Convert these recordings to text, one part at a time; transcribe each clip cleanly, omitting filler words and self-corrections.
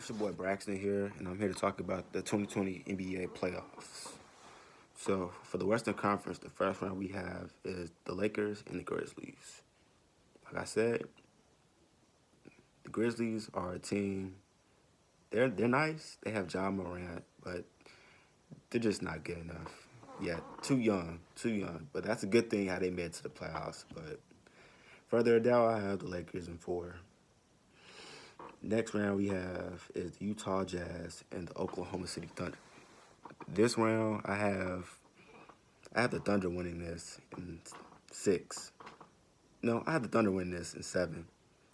It's your boy Braxton here, and I'm here to talk about the 2020 NBA playoffs. So, for the Western Conference, the first round we have is the Lakers and the Grizzlies. Like I said, the Grizzlies are a team. They're nice. They have John Morant, but they're just not good enough. Yeah, too young. But that's a good thing how they made it to the playoffs. But further down, I have the Lakers in four. Next round we have is the Utah Jazz and the Oklahoma City Thunder. This round I have the Thunder winning this in six. No, I have the Thunder winning this in seven.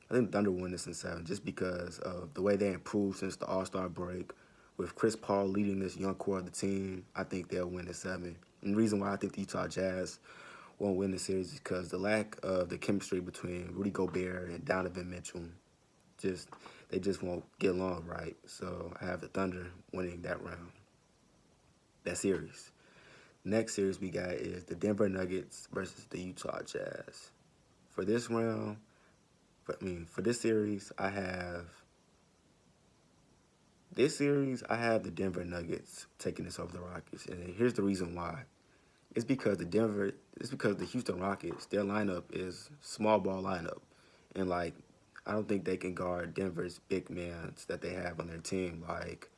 I think the Thunder win this in seven just because of the way they improved since the All-Star break. With Chris Paul leading this young core of the team, I think they'll win in seven. And the reason why I think the Utah Jazz won't win the series is because the lack of the chemistry between Rudy Gobert and Donovan Mitchell, just they just won't get along right. So I have the Thunder winning that series. Next series we got is the Denver Nuggets versus the Utah Jazz. For this round, for this series I have the Denver Nuggets taking this over the Rockets, and here's the reason why. It's because the Houston Rockets, their lineup is small ball lineup, and like I don't think they can guard Denver's big men that they have on their team, like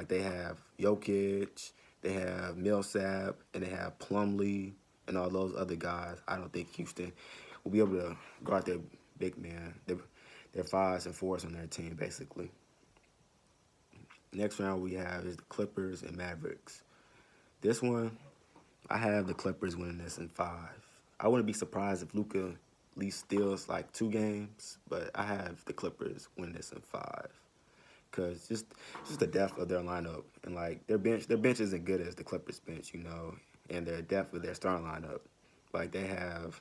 they have Jokic, they have Millsap, and they have Plumlee and all those other guys. I don't think Houston will be able to guard their big man, their fives and fours on their team, basically. Next round we have is the Clippers and Mavericks. This one, I have the Clippers winning this in five. I wouldn't be surprised if Luka at least steals like two games, but I have the Clippers winning this in five. Cause just the depth of their lineup and like their bench isn't good as the Clippers bench, and their depth of their starting lineup. Like they have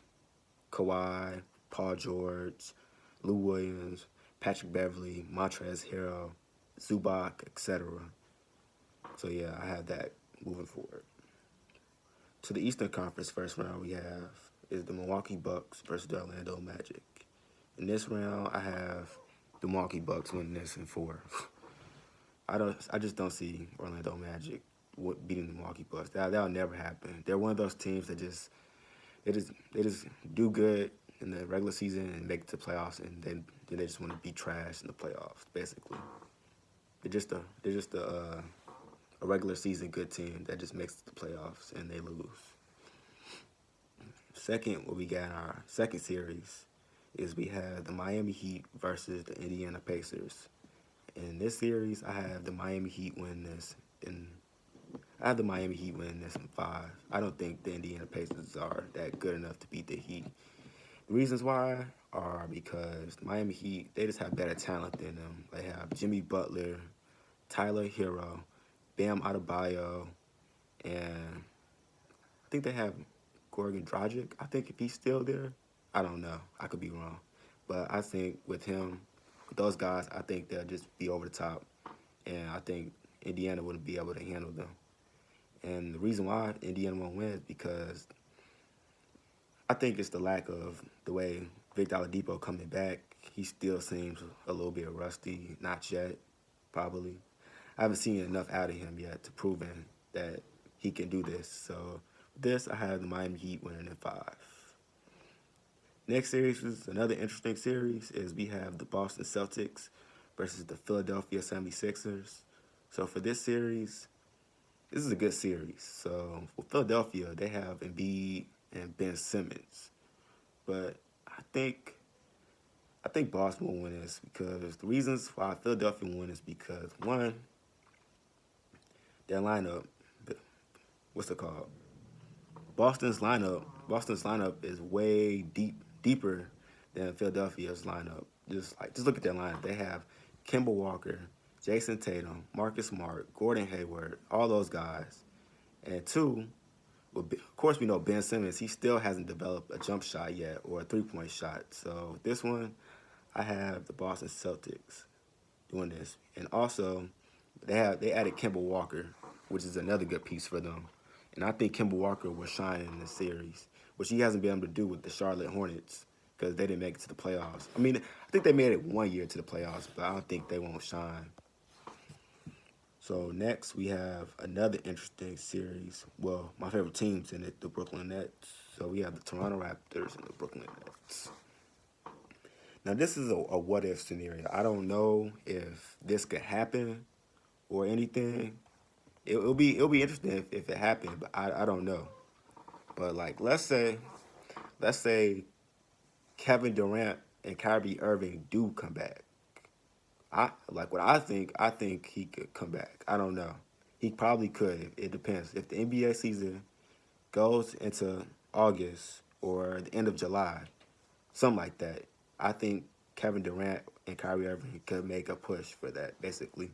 Kawhi, Paul George, Lou Williams, Patrick Beverly, Montrezl Harrell, Zubac, etc. So yeah, I have that moving forward. To the Eastern Conference first round we have is the Milwaukee Bucks versus the Orlando Magic. In this round I have the Milwaukee Bucks winning this in four. I just don't see Orlando Magic beating the Milwaukee Bucks. That'll never happen. They're one of those teams that they just do good in the regular season and make it to playoffs, and then they just want to be trash in the playoffs. Basically, they're just a regular season good team that just makes it to the playoffs and they lose. Second, what we got in our second series is we have the Miami Heat versus the Indiana Pacers. In this series, I have the Miami Heat winning this in five. I don't think the Indiana Pacers are that good enough to beat the Heat. The reasons why are because the Miami Heat, they just have better talent than them. They have Jimmy Butler, Tyler Hero, Bam Adebayo, and I think they have Goran Dragic. I think if he's still there, I don't know. I could be wrong. But I think with those guys, I think they'll just be over the top. And I think Indiana wouldn't be able to handle them. And the reason why Indiana won't win is because I think it's the lack of the way Victor Oladipo coming back. He still seems a little bit rusty. Not yet, probably. I haven't seen enough out of him yet to prove that he can do this. So this, I have the Miami Heat winning in five. Next series is another interesting series. Is we have the Boston Celtics versus the Philadelphia 76ers. So for this series, this is a good series. So for Philadelphia, they have Embiid and Ben Simmons, but I think Boston will win this because the reasons why Philadelphia will win is because one, their lineup, what's it called? Boston's lineup is way deeper than Philadelphia's lineup. Just look at their lineup. They have Kemba Walker, Jason Tatum, Marcus Smart, Gordon Hayward, all those guys. And two, well, of course we know Ben Simmons. He still hasn't developed a jump shot yet or a 3-point shot. So this one, I have the Boston Celtics doing this, and also they added Kemba Walker, which is another good piece for them. And I think Kemba Walker will shine in this series, which he hasn't been able to do with the Charlotte Hornets because they didn't make it to the playoffs. I mean, I think they made it 1 year to the playoffs, but I don't think they won't shine. So next we have another interesting series. Well, my favorite teams in it, the Brooklyn Nets. So we have the Toronto Raptors and the Brooklyn Nets. Now this is a what if scenario. I don't know if this could happen or anything. It'll be interesting if it happened, but I don't know. But like let's say Kevin Durant and Kyrie Irving do come back. I like what I think he could come back. I don't know. He probably could. It depends. If the NBA season goes into August or the end of July, something like that, I think Kevin Durant and Kyrie Irving could make a push for that. Basically,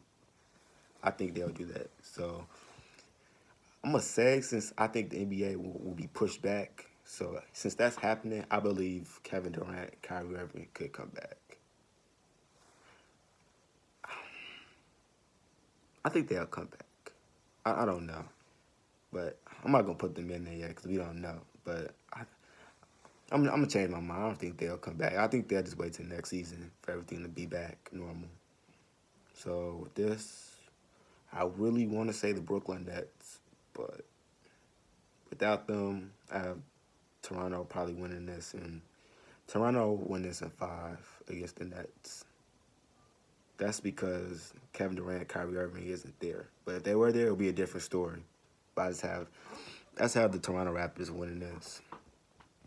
I think they'll do that. So I'm gonna say since I think the NBA will be pushed back. So since that's happening, I believe Kevin Durant, Kyrie Irving could come back. I think they'll come back. I don't know. But I'm not gonna put them in there yet because we don't know. But I'm gonna change my mind. I don't think they'll come back. I think they'll just wait till next season for everything to be back normal. So with this, I really want to say the Brooklyn Nets, but without them, I have Toronto probably winning this, and Toronto win this in 5 against the Nets. That's because Kevin Durant, Kyrie Irving isn't there. But if they were there, it would be a different story. But that's how the Toronto Raptors winning this.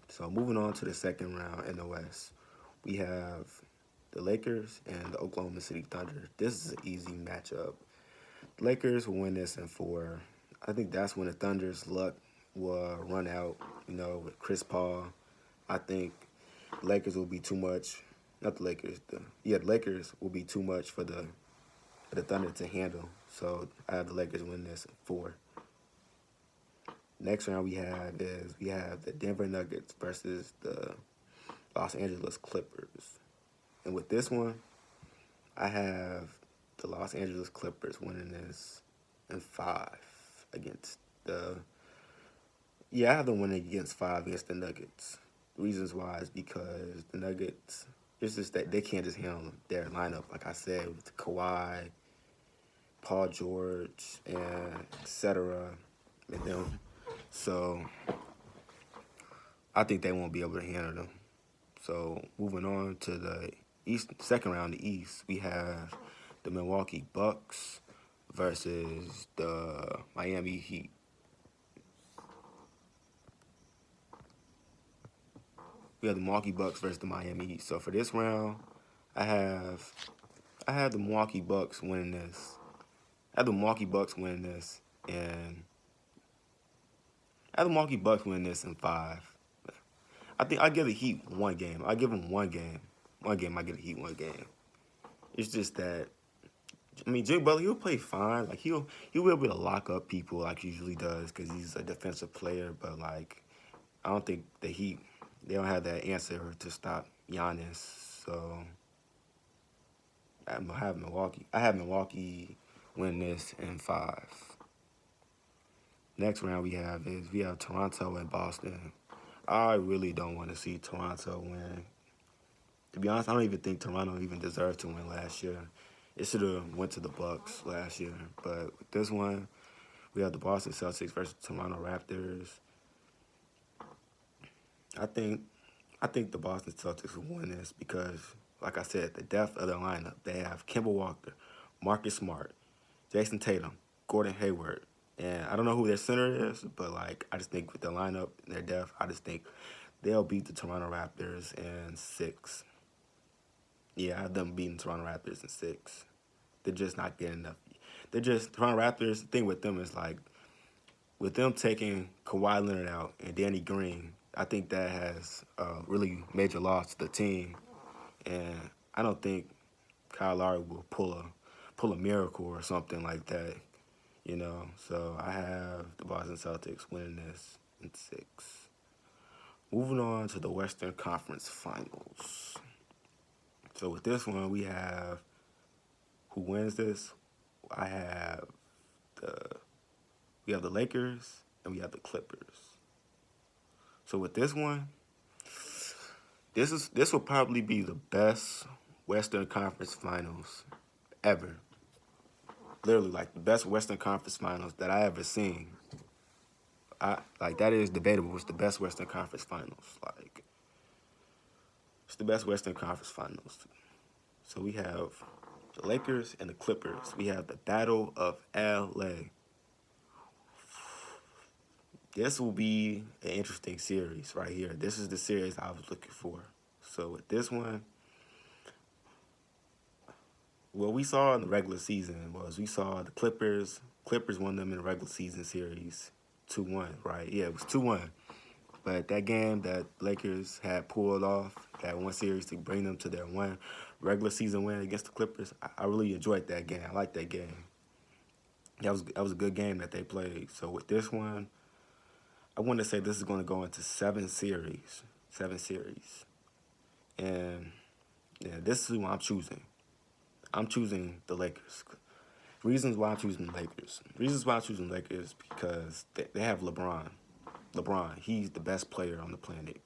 So moving on to the second round in the West, we have the Lakers and the Oklahoma City Thunder. This is an easy matchup. The Lakers will win this in 4. I think that's when the Thunder's luck will run out. With Chris Paul, I think the Lakers will be too much. Not the Lakers. The Lakers will be too much for the Thunder to handle. So I have the Lakers win this in 4. Next round we have the Denver Nuggets versus the Los Angeles Clippers. And with this one, I have the Los Angeles Clippers winning this in 5 against the I have them winning against 5 against the Nuggets. The reasons why is because the Nuggets, it's just that they can't just handle their lineup, like I said, with Kawhi, Paul George, and etc. and them. So I think they won't be able to handle them. So moving on to the East, second round, the East, we have the Milwaukee Bucks versus the Miami Heat. We have the Milwaukee Bucks versus the Miami Heat. So for this round, I have I have the Milwaukee Bucks winning this. I have the Milwaukee Bucks winning this, and I have the Milwaukee Bucks winning this in 5. I think I give the Heat 1 game. I give them 1 game. 1 game, I give the Heat 1 game. It's just that Jimmy Butler, he'll play fine. Like he'll be able to lock up people like he usually does because he's a defensive player. But like I don't think the Heat they don't have that answer to stop Giannis. So I have Milwaukee. I have Milwaukee win this in 5. Next round we have Toronto and Boston. I really don't want to see Toronto win. To be honest, I don't even think Toronto even deserved to win last year. It should have went to the Bucks last year. But with this one, we have the Boston Celtics versus Toronto Raptors. I think I think the Boston Celtics will win this because, like I said, the depth of their lineup. They have Kemba Walker, Marcus Smart, Jason Tatum, Gordon Hayward, and I don't know who their center is, but like I just think with their lineup and their depth, I just think they'll beat the Toronto Raptors in 6. Yeah, I have them beating Toronto Raptors in 6. They're just not getting enough. They're just Toronto Raptors. The thing with them is like with them taking Kawhi Leonard out and Danny Green, I think that has really major loss to the team, and I don't think Kyle Lowry will pull a miracle or something like that. So I have the Boston Celtics winning this in 6. Moving on to the Western Conference Finals. So with this one, we have who wins this. I have the we have the Lakers and we have the Clippers. So with this one, this will probably be the best Western Conference Finals ever. Literally, like the best Western Conference Finals that I ever seen. I like that is debatable. It's the best Western Conference Finals. Like it's the best Western Conference Finals. So we have the Lakers and the Clippers. We have the Battle of LA. This will be an interesting series right here. This is the series I was looking for. So with this one, what we saw in the regular season was we saw the Clippers. Clippers won them in the regular season series 2-1, right? Yeah, it was 2-1. But that game that Lakers had pulled off, that one series to bring them to their one regular season win against the Clippers, I really enjoyed that game. I liked that game. That was a good game that they played. So with this one, I want to say this is going to go into 7 series. 7 series. And yeah, this is who I'm choosing. I'm choosing the Lakers. Reasons why I'm choosing the Lakers. Reasons why I'm choosing the Lakers because they have LeBron. LeBron, he's the best player on the planet.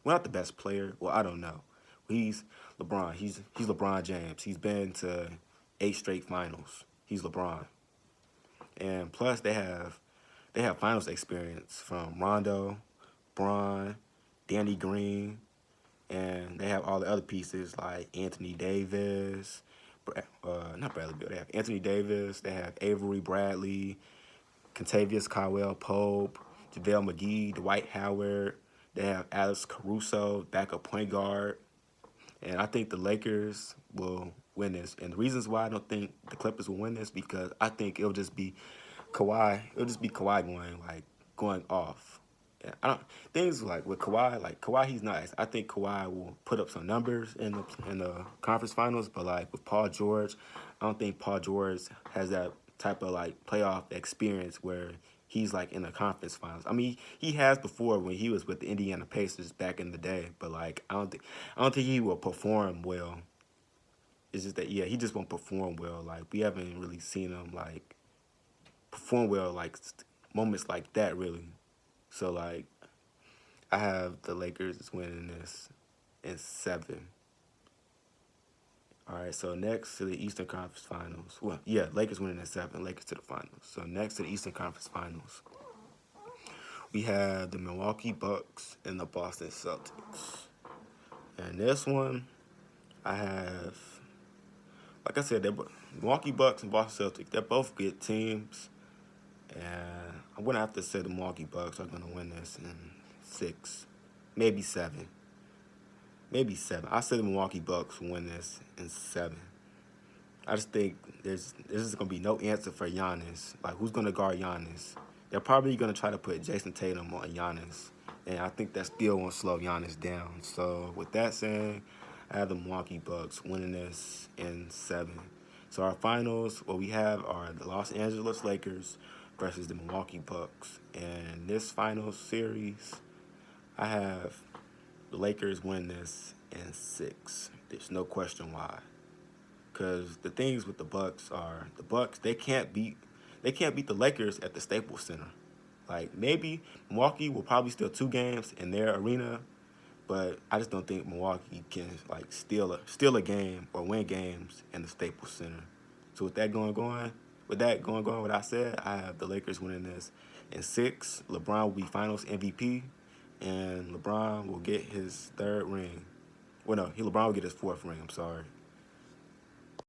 Well, not the best player. Well, I don't know. He's LeBron. He's LeBron James. He's been to 8 straight finals. He's LeBron. And plus they have finals experience from Rondo, Braun, Danny Green, and they have all the other pieces like Anthony Davis, not Bradley Beal. They have Anthony Davis. They have Avery Bradley, Contavious Caldwell Pope, JaVale McGee, Dwight Howard. They have Alex Caruso, backup point guard. And I think the Lakers will win this. And the reasons why I don't think the Clippers will win this because I think it'll just be Kawhi. It'll just be Kawhi going off. Yeah, I don't things like Kawhi, he's nice. I think Kawhi will put up some numbers in the conference finals, but like with Paul George, I don't think Paul George has that type of like playoff experience where he's like in the conference finals. I mean, he has before when he was with the Indiana Pacers back in the day, but like I don't think he will perform well. It's just that yeah, he just won't perform well. Like we haven't really seen him like perform well like moments like that really. So like I have the Lakers winning this in 7. All right, so next to the Eastern Conference Finals. Well, yeah, Lakers winning in 7, Lakers to the finals. So next to the Eastern Conference Finals, we have the Milwaukee Bucks and the Boston Celtics. And this one, I have, like I said, Milwaukee Bucks and Boston Celtics. They're both good teams, and I'm gonna have to say the Milwaukee Bucks are gonna win this in 6, maybe 7. Maybe 7. I said the Milwaukee Bucks will win this in 7. I just think there's just gonna be no answer for Giannis. Like who's gonna guard Giannis? They're probably gonna try to put Jason Tatum on Giannis, and I think that still won't slow Giannis down. So with that saying, I have the Milwaukee Bucks winning this in 7. So our finals, what we have are the Los Angeles Lakers versus the Milwaukee Bucks, and this finals series, I have the Lakers win this in 6. There's no question why. Because the things with the Bucks are the Bucks they can't beat the Lakers at the Staples Center. Like maybe Milwaukee will probably steal 2 games in their arena, but I just don't think Milwaukee can like steal a game or win games in the Staples Center. So with that going, what I said, I have the Lakers winning this in 6. LeBron will be Finals MVP, and LeBron will get his 3rd ring. Well, no, LeBron will get his 4th ring. I'm sorry.